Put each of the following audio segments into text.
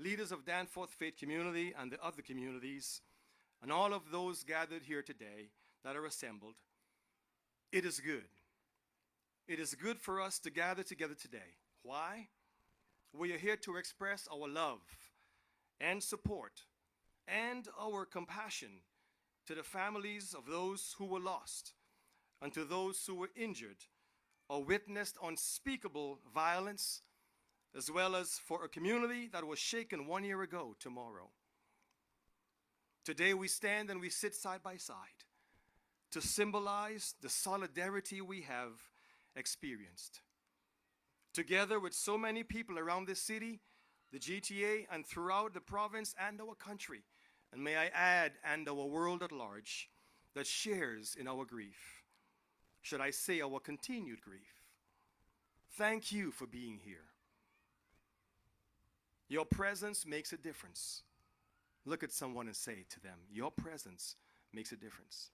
leaders of Danforth Faith Community and the other communities, and all of those gathered here today that are assembled, it is good. It is good for us to gather together today. Why? We are here to express our love and support and our compassion to the families of those who were lost and to those who were injured or witnessed unspeakable violence, as well as for a community that was shaken 1 year ago tomorrow. Today we stand and we sit side by side to symbolize the solidarity we have experienced. Together with so many people around this city, the GTA, and throughout the province and our country, and may I add, and our world at large, that shares in our grief. Should I say our continued grief? Thank you for being here. Your presence makes a difference. Look at someone and say to them, your presence makes a difference.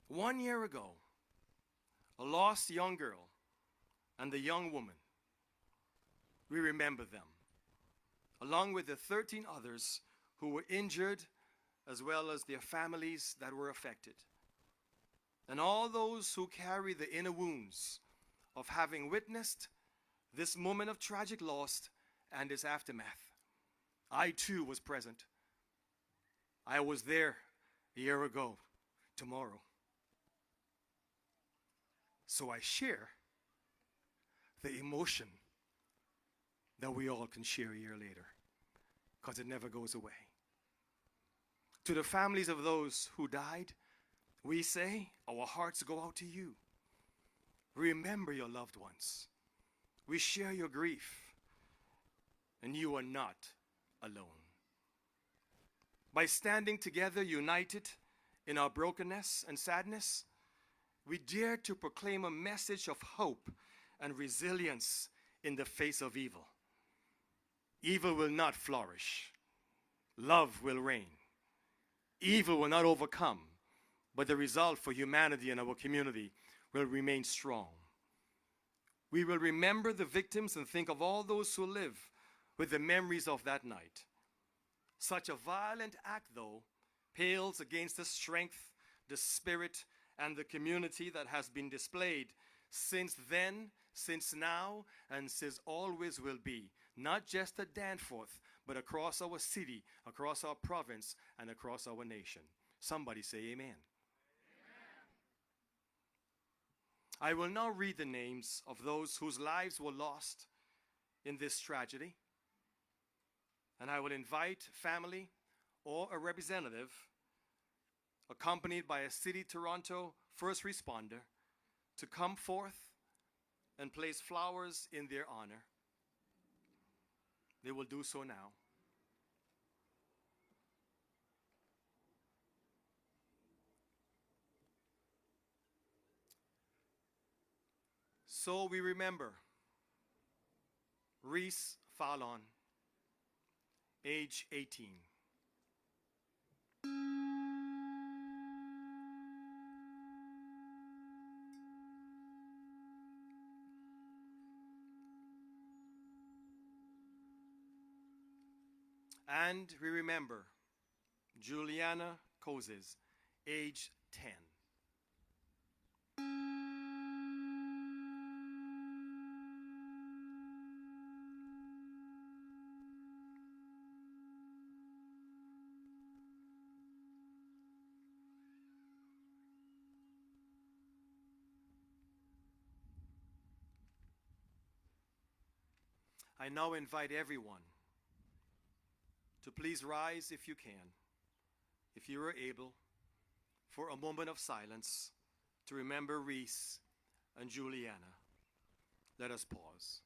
1 year ago, a lost young girl and the young woman, we remember them, along with the 13 others who were injured, as well as their families that were affected, and all those who carry the inner wounds of having witnessed this moment of tragic loss and its aftermath. I too was present. I was there a year ago tomorrow. So I share the emotion that we all can share a year later, because it never goes away. To the families of those who died, we say, our hearts go out to you. Remember your loved ones. We share your grief, and you are not alone. By standing together, united in our brokenness and sadness, we dare to proclaim a message of hope and resilience in the face of evil. Evil will not flourish. Love will reign. Evil will not overcome, but the result for humanity and our community will remain strong. We will remember the victims and think of all those who live with the memories of that night. Such a violent act, though, pales against the strength, the spirit, and the community that has been displayed since then, since now, and since always will be, not just at Danforth, but across our city, across our province, and across our nation. Somebody say amen. Amen. I will now read the names of those whose lives were lost in this tragedy, and I will invite family or a representative accompanied by a City Toronto first responder to come forth and place flowers in their honor. They will do so now. So we remember Reese Fallon, age 18. And we remember Juliana Cozes, age 10. I now invite everyone to please rise if you can, if you are able, for a moment of silence to remember Reese and Juliana. Let us pause.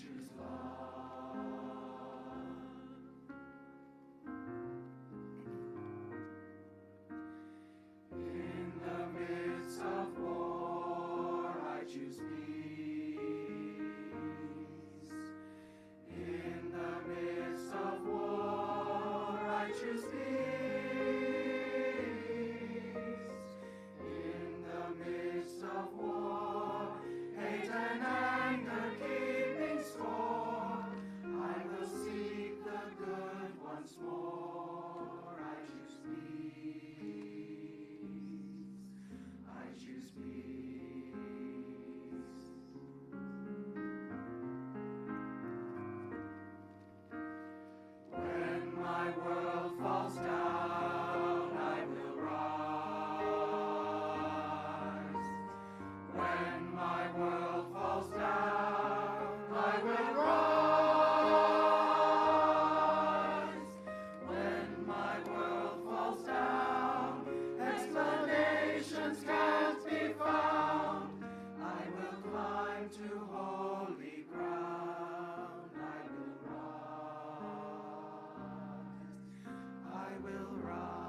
choose love. In the midst of war, I choose peace. In the midst of war, I choose peace. In the midst of war, hate and anger keeping score, I will seek the good once more. I choose peace. I choose peace. When my world falls down, I will rise. When my world falls down, I will rise. When my world falls down, explanations can't be found. I will climb to holy ground. I will rise. I will rise.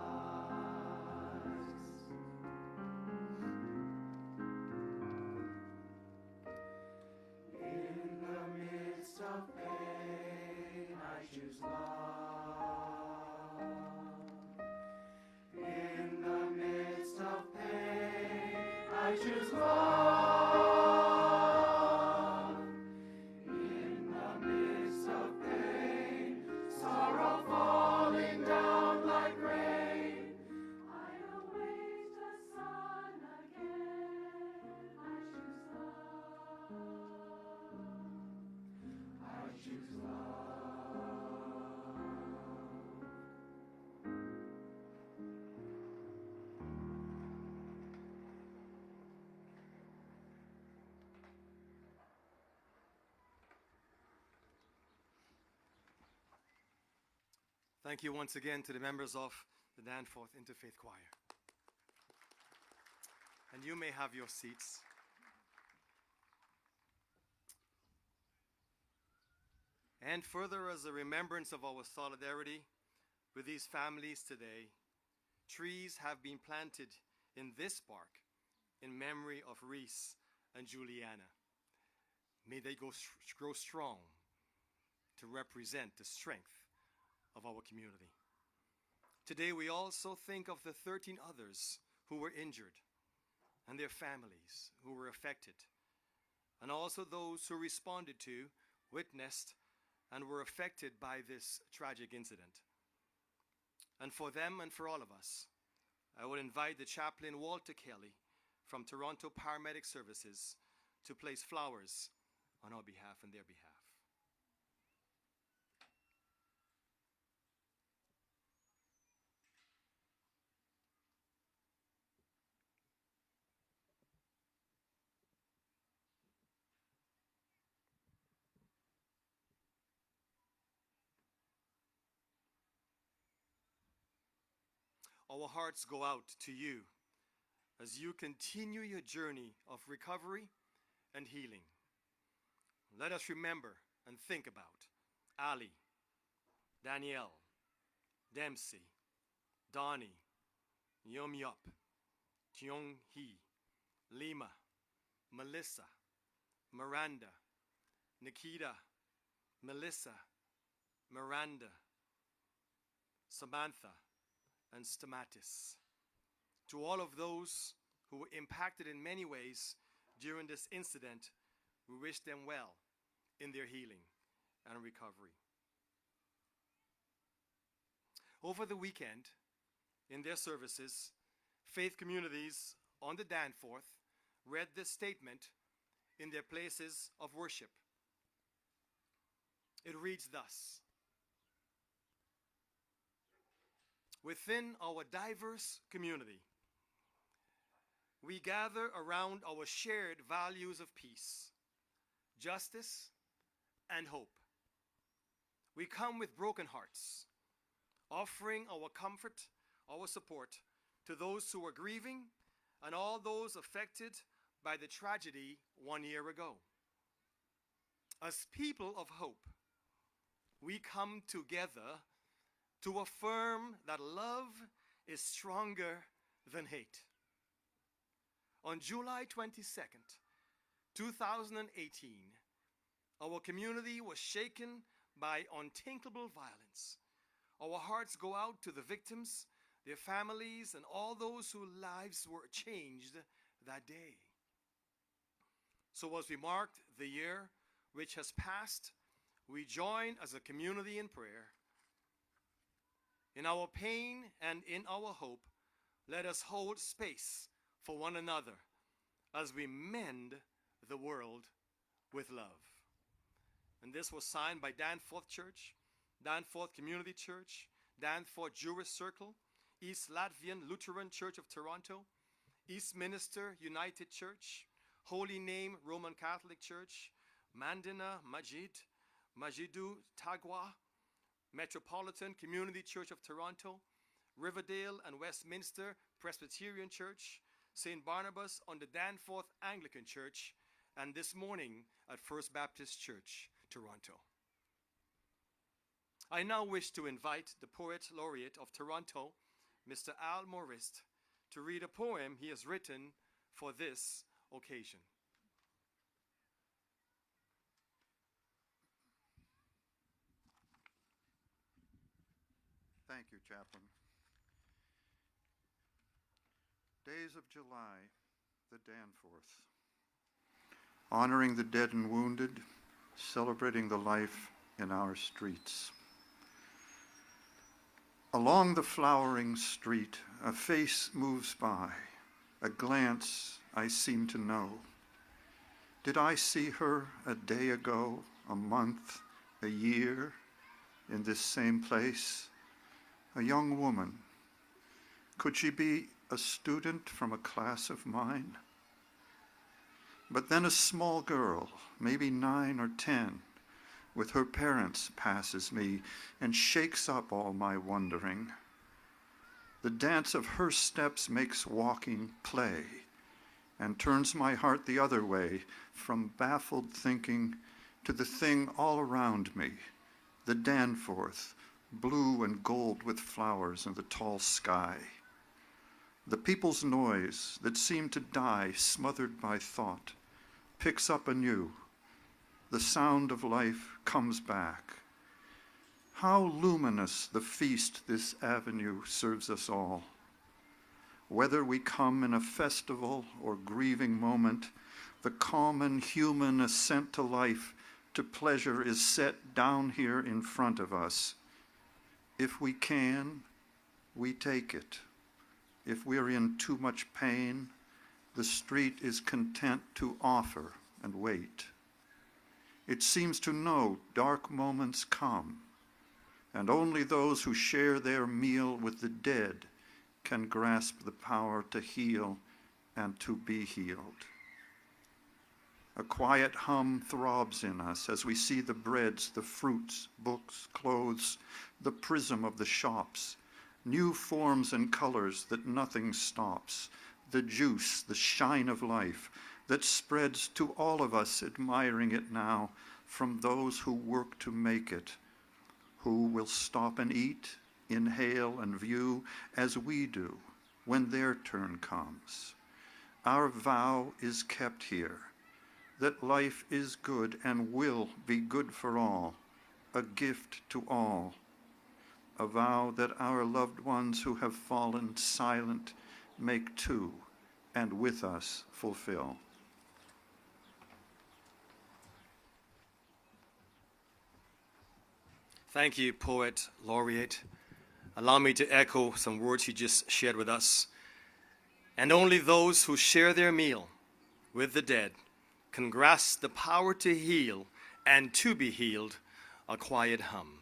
In the midst of pain, I choose love. In the midst of pain, I choose love. In the midst of pain, sorrow falling down like rain, I await the sun again. I choose love. I choose love. Thank you once again to the members of the Danforth Interfaith Choir. And you may have your seats. And further, as a remembrance of our solidarity with these families today, trees have been planted in this park in memory of Reese and Juliana. May they grow strong to represent the strength of our community. Today we also think of the 13 others who were injured and their families who were affected, and also those who responded to, witnessed, and were affected by this tragic incident. And for them and for all of us, I will invite the chaplain Walter Kelly from Toronto Paramedic Services to place flowers on our behalf and their behalf. Our hearts go out to you as you continue your journey of recovery and healing. Let us remember and think about Ali, Danielle, Dempsey, Donnie, Yum Yup, Tiong Hee, Lima, Melissa, Miranda, Nikita, Melissa, Miranda, Samantha, and Stamatis. To all of those who were impacted in many ways during this incident, we wish them well in their healing and recovery. Over the weekend, in their services, faith communities on the Danforth read this statement in their places of worship. It reads thus: within our diverse community, we gather around our shared values of peace, justice, and hope. We come with broken hearts, offering our comfort, our support to those who are grieving and all those affected by the tragedy 1 year ago. As people of hope, we come together to affirm that love is stronger than hate. On July 22nd, 2018, our community was shaken by unthinkable violence. Our hearts go out to the victims, their families, and all those whose lives were changed that day. So as we marked the year which has passed, we join as a community in prayer. In our pain and in our hope, let us hold space for one another as we mend the world with love. And this was signed by Danforth Church, Danforth Community Church, Danforth Jewish Circle, East Latvian Lutheran Church of Toronto, Eastminster United Church, Holy Name Roman Catholic Church, Mandina Majidu Tagwa, Metropolitan Community Church of Toronto, Riverdale and Westminster Presbyterian Church, St. Barnabas on the Danforth Anglican Church, and this morning at First Baptist Church, Toronto. I now wish to invite the Poet Laureate of Toronto, Mr. Al Morist, to read a poem he has written for this occasion. Thank you, Chaplain. Days of July, the Danforth. Honoring the dead and wounded, celebrating the life in our streets. Along the flowering street, a face moves by, a glance I seem to know. Did I see her a day ago, a month, a year, in this same place? A young woman. Could she be a student from a class of mine? But then a small girl, maybe 9 or 10, with her parents passes me and shakes up all my wondering. The dance of her steps makes walking play and turns my heart the other way from baffled thinking to the thing all around me, the Danforth, blue and gold with flowers in the tall sky. The people's noise that seemed to die smothered by thought picks up anew. The sound of life comes back. How luminous the feast this avenue serves us all. Whether we come in a festival or grieving moment, the common human ascent to life, to pleasure is set down here in front of us. If we can, we take it. If we're in too much pain, the street is content to offer and wait. It seems to know dark moments come, and only those who share their meal with the dead can grasp the power to heal and to be healed. A quiet hum throbs in us as we see the breads, the fruits, books, clothes, the prism of the shops, new forms and colors that nothing stops, the juice, the shine of life that spreads to all of us admiring it now from those who work to make it, who will stop and eat, inhale and view as we do when their turn comes. Our vow is kept here, that life is good and will be good for all, a gift to all, a vow that our loved ones who have fallen silent make too, and with us fulfill. Thank you, Poet Laureate. Allow me to echo some words you just shared with us. And only those who share their meal with the dead can grasp the power to heal and to be healed, a quiet hum.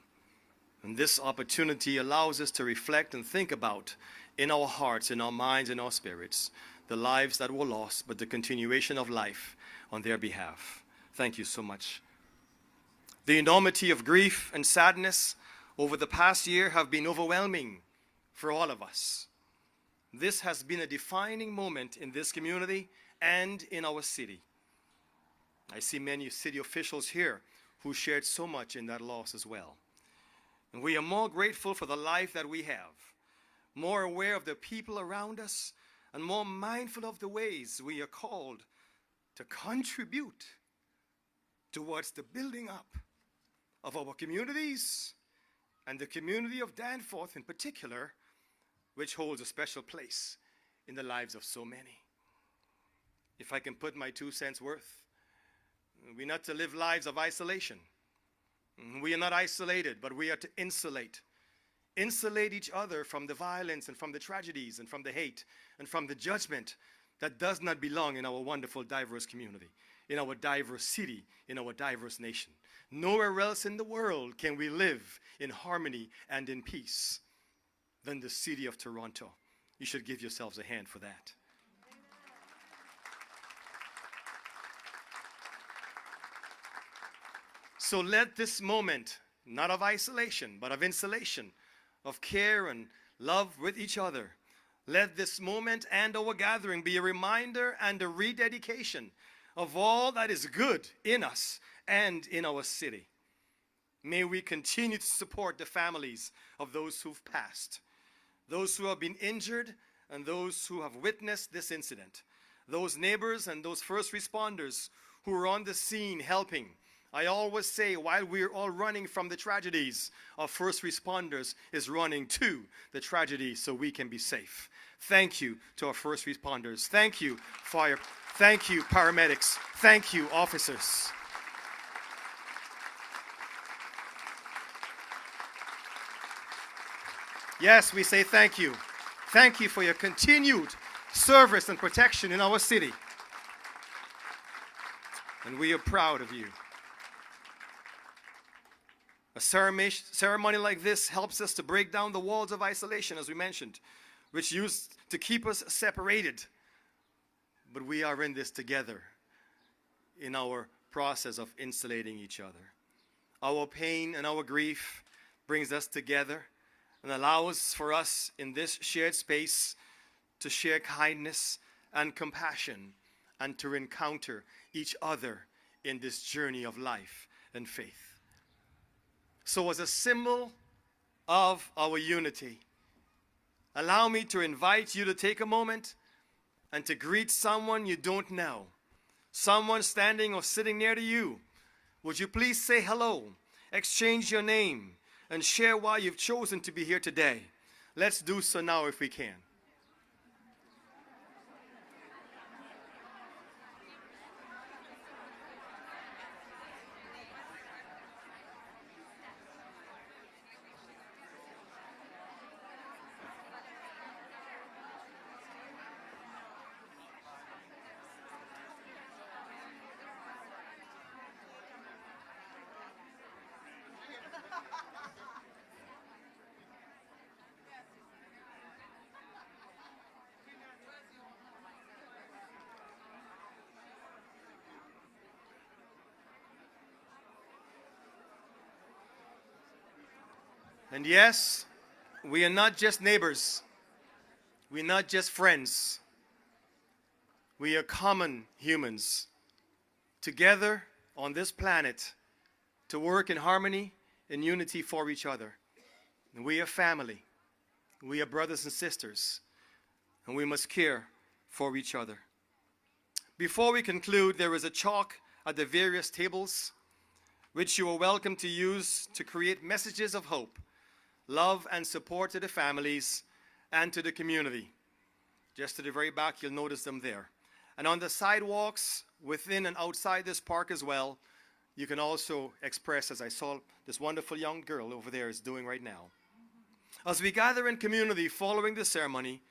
And this opportunity allows us to reflect and think about in our hearts, in our minds, in our spirits, the lives that were lost, but the continuation of life on their behalf. Thank you so much. The enormity of grief and sadness over the past year have been overwhelming for all of us. This has been a defining moment in this community and in our city. I see many city officials here who shared so much in that loss as well. And we are more grateful for the life that we have, more aware of the people around us, and more mindful of the ways we are called to contribute towards the building up of our communities and the community of Danforth in particular, which holds a special place in the lives of so many. If I can put my 2 cents worth, we're not to live lives of isolation. We are not isolated, but we are to insulate each other from the violence and from the tragedies and from the hate and from the judgment that does not belong in our wonderful, diverse community, in our diverse city, in our diverse nation. Nowhere else in the world can we live in harmony and in peace than the city of Toronto. You should give yourselves a hand for that. So let this moment, not of isolation, but of insulation, of care and love with each other, let this moment and our gathering be a reminder and a rededication of all that is good in us and in our city. May we continue to support the families of those who've passed, those who have been injured, and those who have witnessed this incident, those neighbors and those first responders who were on the scene helping. I always say, while we're all running from the tragedies, our first responders is running to the tragedy so we can be safe. Thank you to our first responders. Thank you, fire. Thank you, paramedics. Thank you, officers. Yes, we say thank you. Thank you for your continued service and protection in our city. And we are proud of you. A ceremony like this helps us to break down the walls of isolation, as we mentioned, which used to keep us separated. But we are in this together in our process of insulating each other. Our pain and our grief brings us together and allows for us in this shared space to share kindness and compassion and to encounter each other in this journey of life and faith. So as a symbol of our unity, allow me to invite you to take a moment and to greet someone you don't know, someone standing or sitting near to you. Would you please say hello, exchange your name, and share why you've chosen to be here today? Let's do so now if we can. And yes, we are not just neighbors. We're not just friends. We are common humans together on this planet to work in harmony and unity for each other. And we are family. We are brothers and sisters. And we must care for each other. Before we conclude, there is a chalk at the various tables which you are welcome to use to create messages of hope, love, and support to the families and to the community. Just to the very back, you'll notice them there. And on the sidewalks within and outside this park as well, you can also express, as I saw this wonderful young girl over there is doing right now. As we gather in community following the ceremony,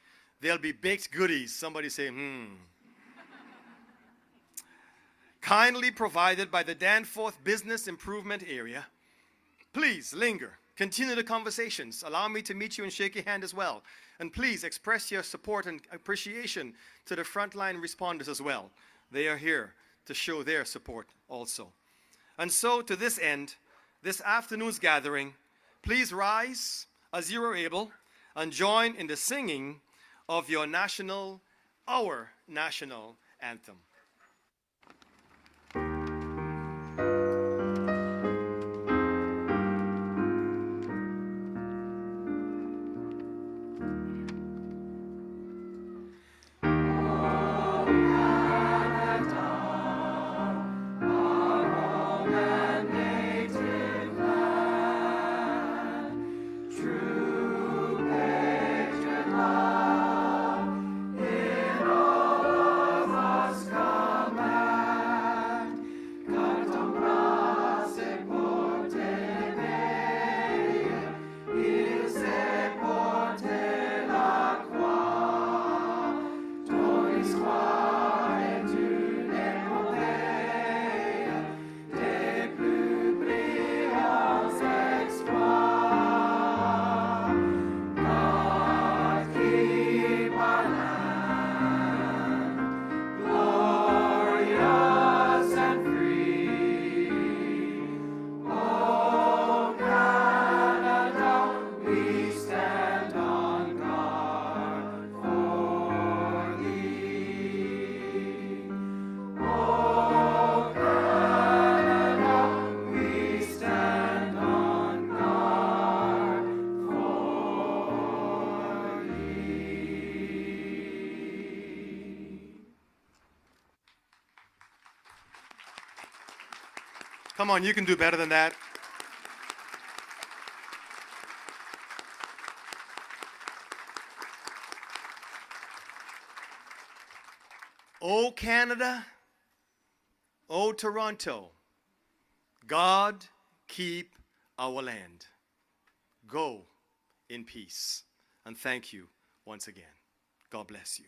there'll be baked goodies. Somebody say, kindly provided by the Danforth Business Improvement Area. Please linger. Continue the conversations. Allow me to meet you and shake your hand as well. And please express your support and appreciation to the frontline responders as well. They are here to show their support also. And so to this end, this afternoon's gathering, please rise as you are able and join in the singing of our national anthem. Come on, you can do better than that. Oh, Canada, oh, Toronto, God keep our land. Go in peace. And thank you once again. God bless you.